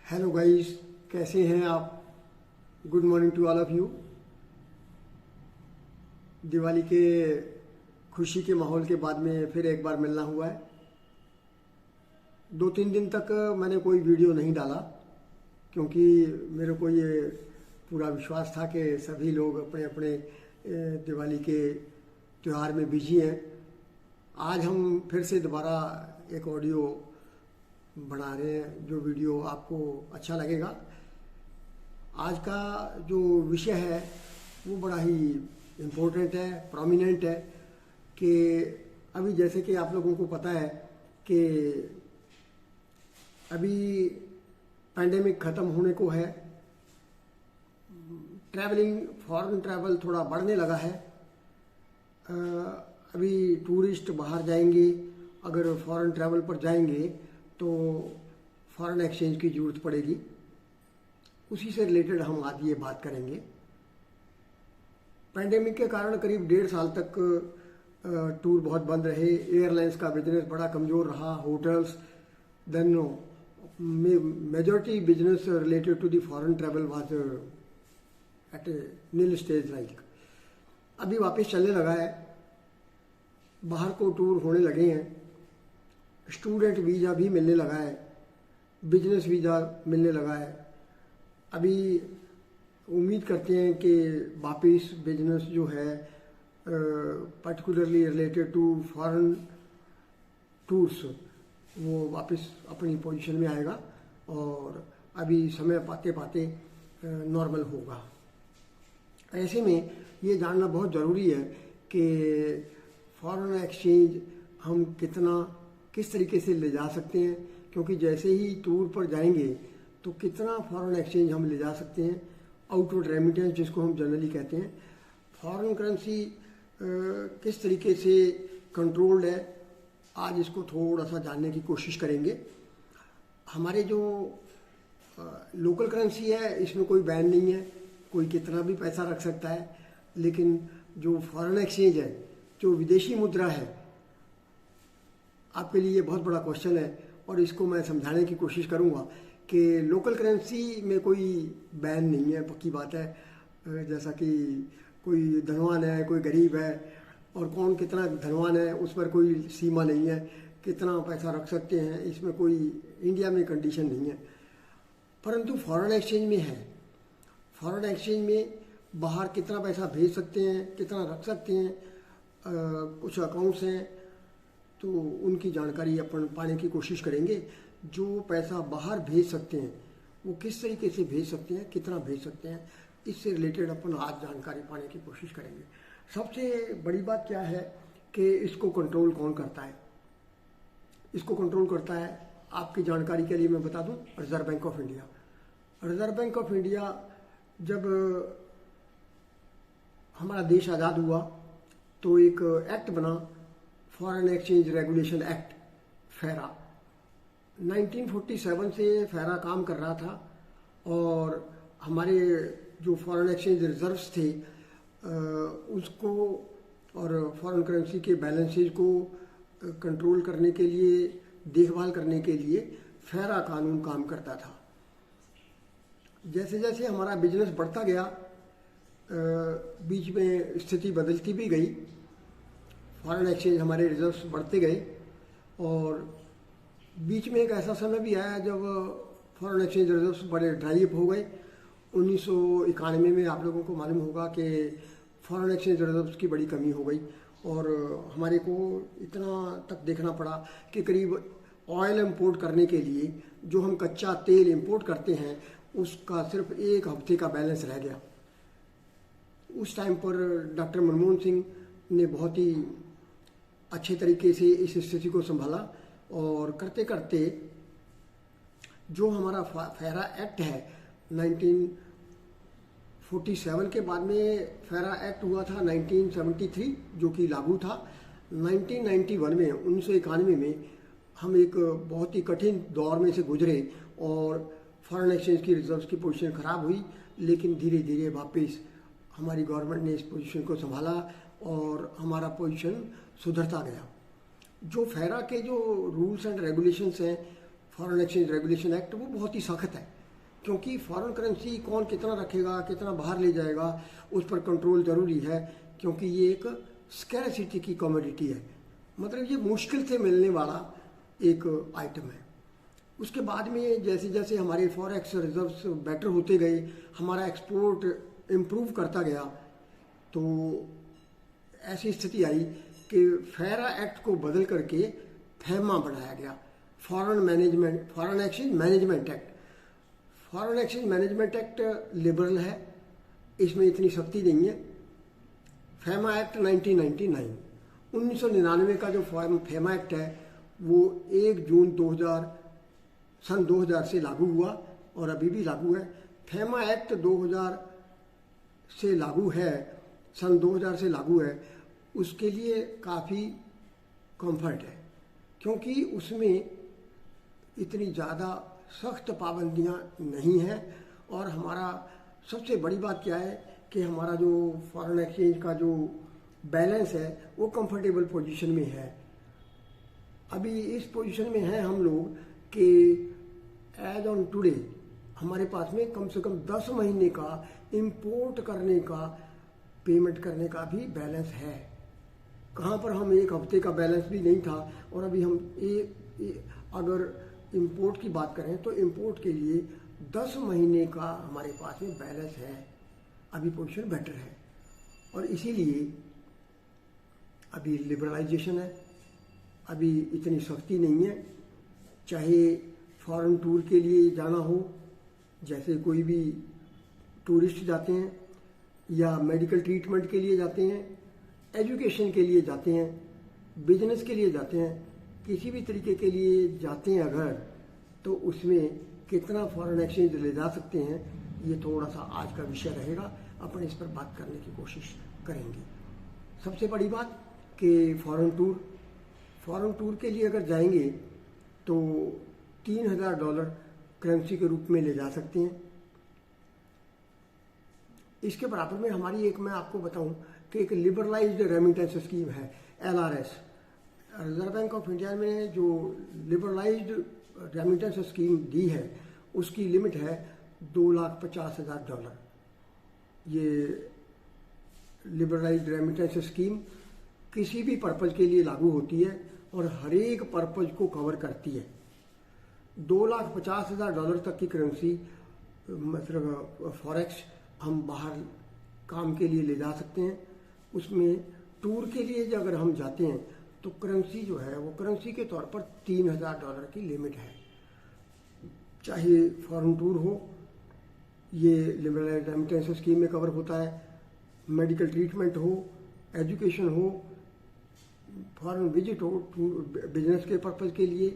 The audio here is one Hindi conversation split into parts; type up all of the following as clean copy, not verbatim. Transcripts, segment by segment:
हेलो गाइस, कैसे हैं आप। Good morning to all of you. Diwali के खुशी के माहौल के बाद में फिर एक बार मिलना हुआ है। 2-3 दिन तक मैंने कोई वीडियो नहीं डाला क्योंकि मेरे को ये पूरा विश्वास था कि सभी लोग अपने अपने दिवाली के त्यौहार में बिजी हैं। आज हम फिर से दोबारा एक ऑडियो बना रहे हैं जो वीडियो आपको अच्छा लगेगा। आज का जो विषय है वो बड़ा ही इम्पोर्टेंट है, प्रोमिनेंट है कि अभी जैसे कि आप लोगों को पता है कि अभी पैंडेमिक ख़त्म होने को है। ट्रैवलिंग, फॉरेन ट्रैवल थोड़ा बढ़ने लगा है। अभी टूरिस्ट बाहर जाएंगे, अगर फॉरेन ट्रैवल पर जाएंगे तो फॉरेन एक्सचेंज की ज़रूरत पड़ेगी। उसी से रिलेटेड हम आज ये बात करेंगे। पैंडेमिक के कारण करीब 1.5 साल तक टूर बहुत बंद रहे। एयरलाइंस का बिजनेस बड़ा कमज़ोर रहा। Hotels, then majority business related to the foreign travel was at a nil stage like. अभी वापस चलने लगा है, बाहर को टूर होने लगे हैं, स्टूडेंट वीज़ा भी मिलने लगा है, बिजनेस वीज़ा मिलने लगा है। अभी उम्मीद करते हैं कि वापस बिजनेस जो है particularly related to foreign tours वो वापस अपनी पोजीशन में आएगा और अभी समय पाते पाते नॉर्मल होगा। ऐसे में ये जानना बहुत ज़रूरी है कि फॉरेन एक्सचेंज हम किस तरीके से ले जा सकते हैं, क्योंकि जैसे ही टूर पर जाएंगे तो कितना फॉरेन एक्सचेंज हम ले जा सकते हैं। आउटवर्ड रेमिटेंस जिसको हम जनरली कहते हैं, फॉरेन करेंसी किस तरीके से कंट्रोल्ड है, आज इसको थोड़ा सा जानने की कोशिश करेंगे। हमारे जो लोकल करेंसी है इसमें कोई बैन नहीं है, कोई कितना भी पैसा रख सकता है। लेकिन जो फॉरेन एक्सचेंज है, जो विदेशी मुद्रा है, आपके लिए बहुत बड़ा क्वेश्चन है और इसको मैं समझाने की कोशिश करूंगा कि लोकल करेंसी में कोई बैन नहीं है। पक्की बात है, जैसा कि कोई धनवान है, कोई गरीब है, और कौन कितना धनवान है उस पर कोई सीमा नहीं है, कितना पैसा रख सकते हैं इसमें कोई इंडिया में कंडीशन नहीं है। परंतु फॉरेन एक्सचेंज में है। फॉरेन एक्सचेंज में बाहर कितना पैसा भेज सकते हैं, कितना रख सकते हैं, कुछ अकाउंट्स हैं तो उनकी जानकारी अपन पाने की कोशिश करेंगे। जो पैसा बाहर भेज सकते हैं वो किस तरीके से भेज सकते हैं, कितना भेज सकते हैं, इससे रिलेटेड अपन आज जानकारी पाने की कोशिश करेंगे। सबसे बड़ी बात क्या है कि इसको कंट्रोल कौन करता है। इसको कंट्रोल करता है, आपकी जानकारी के लिए मैं बता दूं, reserve bank of India. Reserve bank of India जब हमारा देश आज़ाद हुआ तो एक एक्ट बना, फॉरेन एक्सचेंज रेगुलेशन एक्ट, फेरा। 1947 से फेरा काम कर रहा था और हमारे जो फॉरेन एक्सचेंज रिजर्व्स थे उसको और फॉरेन करेंसी के बैलेंसेज को कंट्रोल करने के लिए, देखभाल करने के लिए फेरा कानून काम करता था। जैसे जैसे हमारा बिजनेस बढ़ता गया, बीच में स्थिति बदलती भी गई, फॉरेन एक्सचेंज हमारे रिजर्व्स बढ़ते गए और बीच में एक ऐसा समय भी आया जब फॉरेन एक्सचेंज रिजर्व्स बड़े ड्राई अप हो गए। 1991 में आप लोगों को मालूम होगा कि फॉरेन एक्सचेंज रिजर्व्स की बड़ी कमी हो गई और हमारे को इतना तक देखना पड़ा कि करीब ऑयल इंपोर्ट करने के लिए जो हम कच्चा तेल इंपोर्ट करते हैं उसका सिर्फ 1 हफ्ते का बैलेंस रह गया। उस टाइम पर डॉक्टर मनमोहन सिंह ने बहुत ही अच्छे तरीके से इस स्थिति को संभाला और करते करते जो हमारा फेरा एक्ट है 1947 के बाद में फेरा एक्ट हुआ था 1973 जो कि लागू था। 1991 में 1991 में हम एक बहुत ही कठिन दौर में से गुजरे और फॉरेन एक्सचेंज की रिजर्व्स की पोजीशन ख़राब हुई, लेकिन धीरे धीरे वापस हमारी गवर्नमेंट ने इस पोजीशन को संभाला और हमारा पोजीशन सुधरता गया। जो फेरा के जो रूल्स एंड रेगुलेशंस हैं फॉरेन एक्सचेंज रेगुलेशन एक्ट वो बहुत ही सख्त है, क्योंकि फॉरेन करेंसी कौन कितना रखेगा, कितना बाहर ले जाएगा, उस पर कंट्रोल ज़रूरी है, क्योंकि ये एक स्कैरसिटी की कमोडिटी है, मतलब ये मुश्किल से मिलने वाला एक आइटम है। उसके बाद में जैसे जैसे हमारे फॉरेक्स रिजर्व्स बेटर होते गए, हमारा एक्सपोर्ट इम्प्रूव करता गया, तो ऐसी स्थिति आई कि फेरा एक्ट को बदल करके फैमा बनाया गया, foreign exchange management act. Foreign exchange management act liberal है, इसमें इतनी सख्ती नहीं है। फैमा एक्ट 1999 का जो फैमा एक्ट है वो 1 जून 2000 से लागू हुआ और अभी भी लागू है। फैमा एक्ट 2000 से लागू है, सन 2000 से लागू है, उसके लिए काफ़ी कंफर्ट है, क्योंकि उसमें इतनी ज़्यादा सख्त पाबंदियां नहीं हैं। और हमारा सबसे बड़ी बात क्या है कि हमारा जो फॉरेन एक्सचेंज का जो बैलेंस है वो कंफर्टेबल पोजीशन में है। अभी इस पोजीशन में हैं हम लोग कि एज ऑन टुडे हमारे पास में कम से कम 10 महीने का इंपोर्ट करने का, पेमेंट करने का भी बैलेंस है। कहाँ पर हम 1 हफ्ते का बैलेंस भी नहीं था, और अभी हम अगर इंपोर्ट की बात करें तो इंपोर्ट के लिए 10 महीने का हमारे पास में बैलेंस है। अभी पोजीशन बेटर है, और इसीलिए अभी लिबरलाइजेशन है, अभी इतनी सख्ती नहीं है। चाहे फॉरेन टूर के लिए जाना हो, जैसे कोई भी टूरिस्ट जाते हैं, या मेडिकल ट्रीटमेंट के लिए जाते हैं, एजुकेशन के लिए जाते हैं, बिजनेस के लिए जाते हैं, किसी भी तरीके के लिए जाते हैं अगर, तो उसमें कितना फॉरेन एक्सचेंज ले जा सकते हैं, ये थोड़ा सा आज का विषय रहेगा। अपन इस पर बात करने की कोशिश करेंगे। सबसे बड़ी बात कि फॉरेन टूर के लिए अगर जाएंगे तो $3000 करेंसी के रूप में ले जा सकते हैं। इसके बराबर में हमारी मैं आपको बताऊं कि एक लिबरलाइज्ड रेमिटेंस स्कीम है, LRS। Reserve bank of India ने जो लिबरलाइज्ड रेमिटेंस स्कीम दी है उसकी लिमिट है $2,50,000। ये लिबरलाइज्ड रेमिटेंस स्कीम किसी भी पर्पज़ के लिए लागू होती है और हर एक पर्पज़ को कवर करती है। $2,50,000 तक की करेंसी, मतलब फॉरेक्स, हम बाहर काम के लिए ले जा सकते हैं। उसमें टूर के लिए अगर हम जाते हैं तो करेंसी जो है वो करेंसी के तौर पर $3,000 की लिमिट है। चाहे फॉरेन टूर हो, ये लिबरलाइज्ड रेमिटेंस स्कीम में कवर होता है, मेडिकल ट्रीटमेंट हो, एजुकेशन हो, फॉरेन विजिट हो, बिजनेस के पर्पज़ के लिए,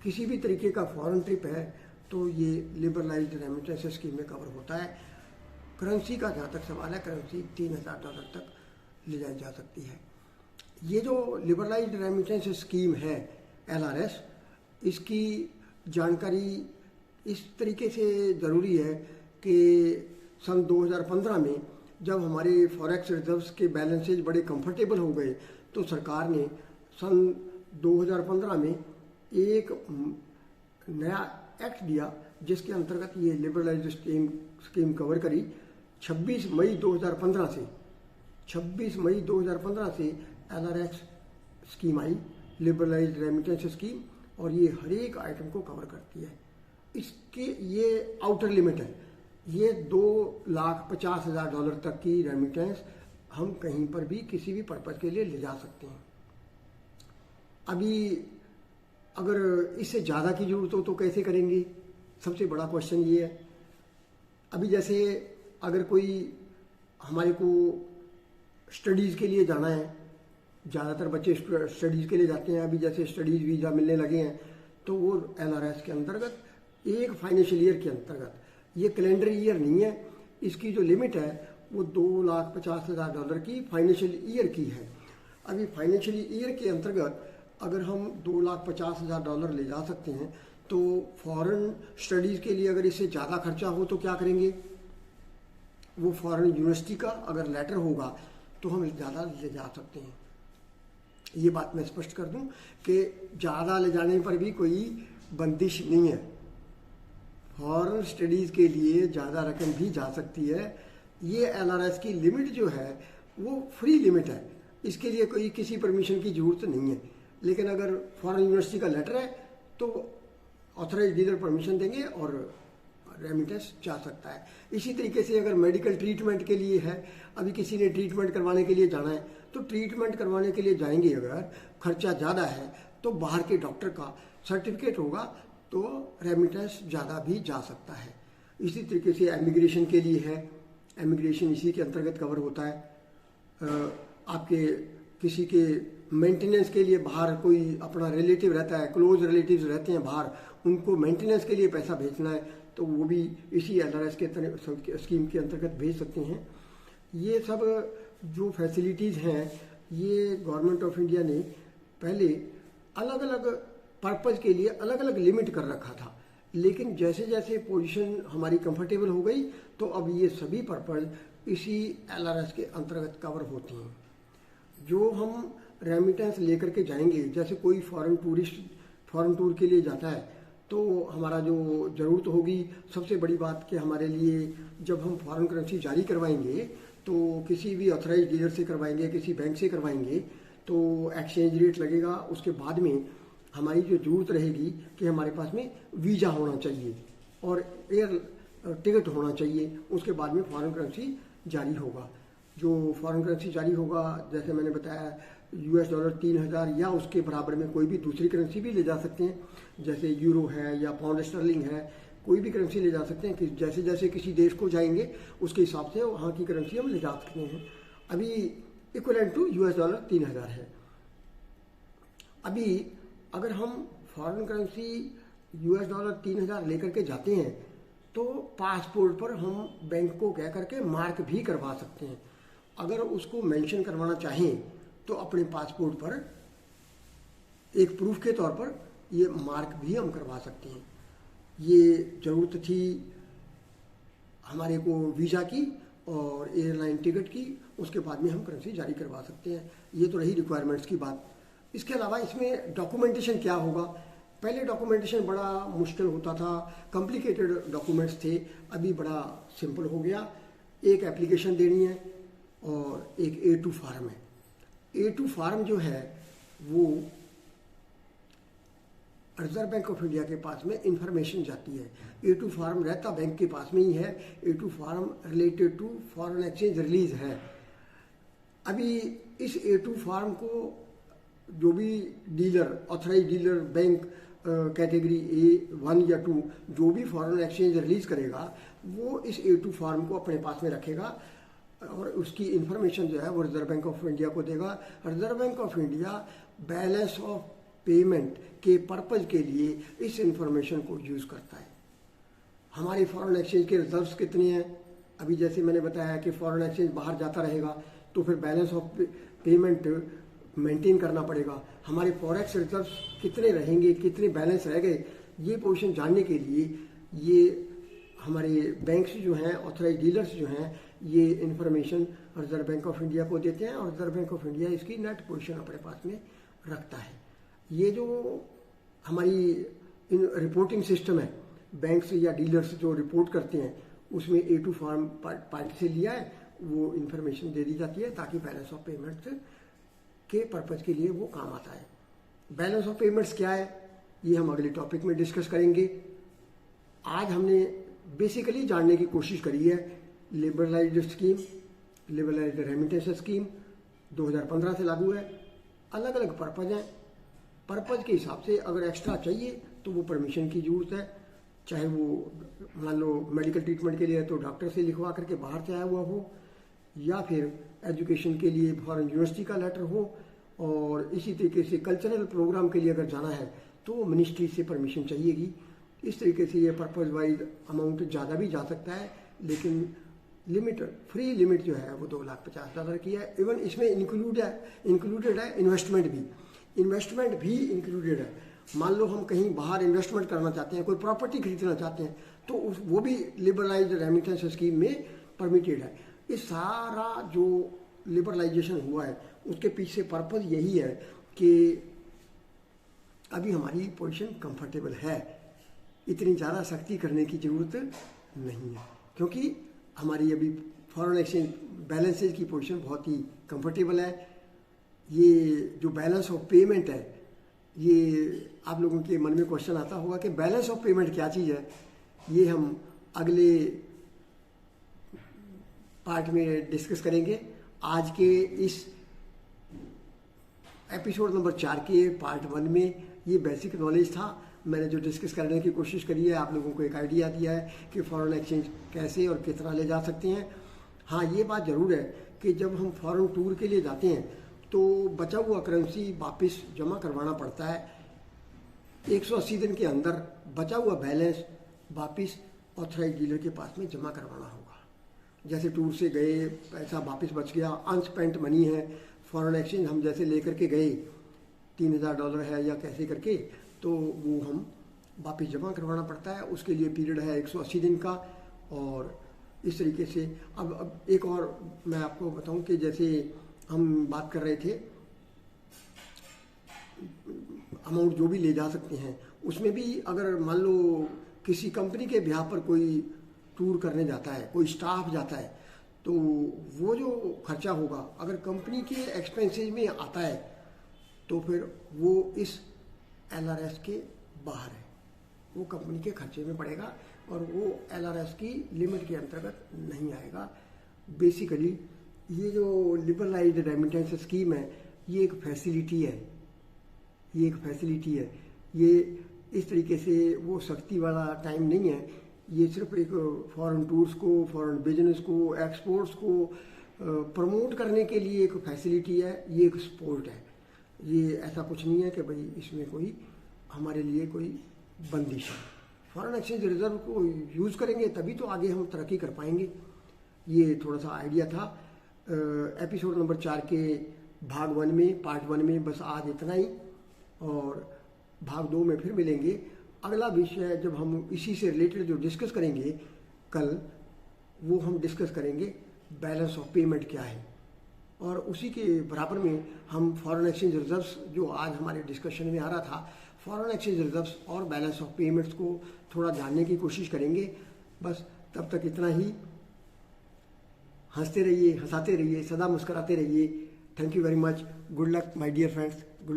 किसी भी तरीके का फॉरेन ट्रिप है तो ये लिबरलाइज्ड रेमिटेंस स्कीम में कवर होता है। करेंसी का जहाँ तक सवाल है, करेंसी $3,000 तक ले जाई जा सकती है। ये जो लिबरलाइज्ड रेमिटेंस स्कीम है LRS, इसकी जानकारी इस तरीके से ज़रूरी है कि सन 2015 में जब हमारे फॉरेक्स रिजर्व्स के बैलेंसेज बड़े कंफर्टेबल हो गए तो सरकार ने सन 2015 में एक नया एक्ट दिया जिसके अंतर्गत ये लिबरलाइज्ड स्कीम कवर करी। 26 मई 2015 से LRS स्कीम आई, लिबरलाइज्ड रेमिटेंस स्कीम, और ये हर एक आइटम को कवर करती है। इसके ये आउटर लिमिट है, ये $2,50,000 तक की रेमिटेंस हम कहीं पर भी किसी भी पर्पज़ के लिए ले जा सकते हैं। अभी अगर इससे ज़्यादा की ज़रूरत हो तो कैसे करेंगे, सबसे बड़ा क्वेश्चन ये है। अभी जैसे अगर कोई हमारे को स्टडीज़ के लिए जाना है, ज़्यादातर बच्चे स्टडीज़ के लिए जाते हैं, अभी जैसे स्टडीज़ वीज़ा मिलने लगे हैं, तो वो LRS के अंतर्गत एक फाइनेंशियल ईयर के अंतर्गत, ये कैलेंडर ईयर नहीं है, इसकी जो लिमिट है वो $2,50,000 की फाइनेंशियल ईयर की है। अभी फाइनेंशियल ईयर के अंतर्गत अगर हम $2,50,000 ले जा सकते हैं तो फॉरेन स्टडीज़ के लिए अगर इससे ज़्यादा खर्चा हो तो क्या करेंगे, वो फॉरेन यूनिवर्सिटी का अगर लेटर होगा तो हम ज़्यादा ले जा सकते हैं। ये बात मैं स्पष्ट कर दूं कि ज़्यादा ले जाने पर भी कोई बंदिश नहीं है। फॉरेन स्टडीज़ के लिए ज़्यादा रकम भी जा सकती है। ये एलआरएस की लिमिट जो है वो फ्री लिमिट है, इसके लिए कोई किसी परमिशन की ज़रूरत नहीं है। लेकिन अगर फॉरेन यूनिवर्सिटी का लेटर है तो ऑथराइज डीलर परमिशन देंगे और रेमिटेंस जा सकता है। इसी तरीके से अगर मेडिकल ट्रीटमेंट के लिए है, अभी किसी ने ट्रीटमेंट करवाने के लिए जाना है, तो ट्रीटमेंट करवाने के लिए जाएंगे, अगर खर्चा ज़्यादा है तो बाहर के डॉक्टर का सर्टिफिकेट होगा तो रेमिटेंस ज़्यादा भी जा सकता है। इसी तरीके से इमिग्रेशन के लिए है, इमिग्रेशन इसी के अंतर्गत कवर होता है। आपके किसी के मेंटेनेंस के लिए बाहर कोई अपना रिलेटिव रहता है, क्लोज रिलेटिव्स रहते हैं बाहर, उनको मेंटेनेंस के लिए पैसा भेजना है तो वो भी इसी एलआरएस के स्कीम के अंतर्गत भेज सकते हैं। ये सब जो फैसिलिटीज़ हैं ये गवर्नमेंट ऑफ इंडिया ने पहले अलग अलग पर्पज़ के लिए अलग अलग लिमिट कर रखा था, लेकिन जैसे जैसे पोजीशन हमारी कंफर्टेबल हो गई तो अब ये सभी पर्पज़ इसी एलआरएस के अंतर्गत कवर होती हैं। जो हम रेमिटेंस लेकर के जाएंगे, जैसे कोई फॉरेन टूर के लिए जाता है तो हमारा जो ज़रूरत होगी, सबसे बड़ी बात कि हमारे लिए जब हम फॉरेन करेंसी जारी करवाएंगे तो किसी भी ऑथराइज डीलर से करवाएंगे, किसी बैंक से करवाएंगे तो एक्सचेंज रेट लगेगा। उसके बाद में हमारी जो ज़रूरत रहेगी कि हमारे पास में वीज़ा होना चाहिए और एयर टिकट होना चाहिए, उसके बाद में फॉरेन करेंसी जारी होगा। जो फॉरेन करेंसी जारी होगा, जैसे मैंने बताया US डॉलर 3000 या उसके बराबर में कोई भी दूसरी करेंसी भी ले जा सकते हैं, जैसे यूरो है या पाउंड स्टर्लिंग है, कोई भी करेंसी ले जा सकते हैं कि जैसे जैसे किसी देश को जाएंगे उसके हिसाब से वहाँ की करेंसी हम ले जा सकते हैं। अभी इक्वलेंट टू US डॉलर 3000 है। अभी अगर हम फॉरेन करेंसी US डॉलर 3000 लेकर के जाते हैं तो पासपोर्ट पर हम बैंक को कह करके मार्क भी करवा सकते हैं। अगर उसको मेंशन करवाना चाहें तो अपने पासपोर्ट पर एक प्रूफ के तौर पर ये मार्क भी हम करवा सकते हैं। ये ज़रूरत थी हमारे को वीज़ा की और एयरलाइन टिकट की, उसके बाद में हम करेंसी जारी करवा सकते हैं। ये तो रही रिक्वायरमेंट्स की बात। इसके अलावा इसमें डॉक्यूमेंटेशन क्या होगा? पहले डॉक्यूमेंटेशन बड़ा मुश्किल होता था, कॉम्प्लिकेटेड डॉक्यूमेंट्स थे, अभी बड़ा सिंपल हो गया। एक एप्लीकेशन देनी है और एक A2 फार्म है। A2 फार्म जो है वो रिजर्व बैंक ऑफ इंडिया के पास में इंफॉर्मेशन जाती है। A2 फार्म रहता बैंक के पास में ही है। A2 form related to foreign exchange release है। अभी इस A2 फार्म को जो भी dealer, authorize dealer, bank category A1 या 2 जो भी फॉरेन एक्सचेंज रिलीज करेगा वो इस A2 फार्म को अपने पास में रखेगा और उसकी इंफॉर्मेशन जो है वो रिजर्व बैंक ऑफ इंडिया को देगा। Reserve bank of India balance of payment के पर्पज़ के लिए इस इंफॉर्मेशन को यूज़ करता है। हमारे फॉरेन एक्सचेंज के रिजर्व्स कितने हैं? अभी जैसे मैंने बताया कि फॉरेन एक्सचेंज बाहर जाता रहेगा तो फिर बैलेंस ऑफ पेमेंट मेंटेन करना पड़ेगा। हमारे फॉरेक्स रिजर्व्स कितने रहेंगे, कितने बैलेंस रह गए, ये पोजीशन जानने के लिए ये हमारे बैंक्स जो हैं, ऑथराइज डीलर्स जो हैं, ये information reserve bank of India को देते हैं और रिजर्व बैंक ऑफ इंडिया इसकी नेट पोजीशन अपने पास में रखता है। ये जो हमारी रिपोर्टिंग सिस्टम है, बैंक्स या डीलर्स जो रिपोर्ट करते हैं उसमें A2 फार्म पार्टी से लिया है, वो इंफॉर्मेशन दे दी जाती है ताकि बैलेंस ऑफ पेमेंट्स के पर्पज़ के लिए वो काम आता है। बैलेंस ऑफ पेमेंट्स क्या है ये हम अगले टॉपिक में डिस्कस करेंगे। आज हमने बेसिकली जानने की कोशिश करी है liberalised scheme, liberalised remittance scheme 2015 से लागू है। अलग अलग पर्पज़ हैं, पर्पज़ के हिसाब से अगर एक्स्ट्रा चाहिए तो वो परमिशन की ज़रूरत है, चाहे वो मान लो मेडिकल ट्रीटमेंट के लिए है तो डॉक्टर से लिखवा करके बाहर से आया हुआ हो, या फिर एजुकेशन के लिए फॉरेन यूनिवर्सिटी का लेटर हो, और इसी तरीके से कल्चरल प्रोग्राम के लिए अगर जाना है तो वो मिनिस्ट्री से परमिशन चाहिएगी। इस तरीके से ये पर्पज़ वाइज अमाउंट ज़्यादा भी जा सकता है, लेकिन लिमिट, फ्री लिमिट जो है वो 2,50,000 की है। इवन इसमें इंक्लूडेड है इन्वेस्टमेंट भी इंक्लूडेड है। मान लो हम कहीं बाहर इन्वेस्टमेंट करना चाहते हैं, कोई प्रॉपर्टी खरीदना चाहते हैं तो वो भी लिबरलाइज्ड रेमिटेंस स्कीम में परमिटेड है। ये सारा जो लिबरलाइजेशन हुआ है उसके पीछे पर्पज़ यही है कि अभी हमारी पोजीशन कंफर्टेबल है, इतनी ज़्यादा सख्ती करने की ज़रूरत नहीं है, क्योंकि हमारी अभी फॉरेन एक्सचेंज बैलेंसेज की पोजीशन बहुत ही कंफर्टेबल है। ये जो बैलेंस ऑफ पेमेंट है, ये आप लोगों के मन में क्वेश्चन आता होगा कि बैलेंस ऑफ पेमेंट क्या चीज़ है। ये हम अगले पार्ट में डिस्कस करेंगे। आज के इस एपिसोड नंबर 4 के पार्ट 1 में ये बेसिक नॉलेज था। मैंने जो डिस्कस करने की कोशिश करी है, आप लोगों को एक आइडिया दिया है कि फॉरेन एक्सचेंज कैसे और कितना ले जा सकते हैं। हाँ, ये बात ज़रूर है कि जब हम फॉरेन टूर के लिए जाते हैं तो बचा हुआ करेंसी वापस जमा करवाना पड़ता है। 180 दिन के अंदर बचा हुआ बैलेंस वापस ऑथराइज डीलर के पास में जमा करवाना होगा। जैसे टूर से गए, पैसा वापस बच गया, अनस्पेंट मनी है, फॉरेन एक्सचेंज हम जैसे लेकर के गए, $3000 है या कैसे करके, तो वो हम वापस जमा करवाना पड़ता है। उसके लिए पीरियड है 180 दिन का। और इस तरीके से अब एक और मैं आपको बताऊं कि जैसे हम बात कर रहे थे अमाउंट जो भी ले जा सकते हैं, उसमें भी अगर मान लो किसी कंपनी के बिहाफ पर कोई टूर करने जाता है, कोई स्टाफ जाता है, तो वो जो खर्चा होगा अगर कंपनी के एक्सपेंसेज में आता है तो फिर वो इस LRS के बाहर है, वो कंपनी के खर्चे में पड़ेगा और वो LRS की लिमिट के अंतर्गत नहीं आएगा। बेसिकली ये जो लिबरलाइज्ड रेमिटेंस स्कीम है, ये एक फैसिलिटी है, ये एक फैसिलिटी है। ये इस तरीके से वो सख्ती वाला टाइम नहीं है। ये सिर्फ एक फॉरेन टूर्स को, फॉरेन बिजनेस को, एक्सपोर्ट्स को प्रमोट करने के लिए एक फैसिलिटी है। ये एक सपोर्ट है। ये ऐसा कुछ नहीं है कि भाई इसमें कोई हमारे लिए कोई बंदिश है। फॉरेन एक्सचेंज रिजर्व को यूज़ करेंगे तभी तो आगे हम तरक्की कर पाएंगे। ये थोड़ा सा आइडिया था एपिसोड नंबर 4 के भाग 1 में, पार्ट 1 में। बस आज इतना ही, और भाग 2 में फिर मिलेंगे। अगला विषय जब हम इसी से रिलेटेड जो डिस्कस करेंगे कल, वो हम डिस्कस करेंगे बैलेंस ऑफ पेमेंट क्या है, और उसी के बराबर में हम फॉरेन एक्सचेंज रिजर्व्स जो आज हमारे डिस्कशन में आ रहा था, फॉरेन एक्सचेंज रिजर्व्स और बैलेंस ऑफ पेमेंट्स को थोड़ा जानने की कोशिश करेंगे। बस तब तक इतना ही। हंसते रहिए, हंसाते रहिए, सदा मुस्कराते रहिए। Thank you very much. Good luck my dear friends.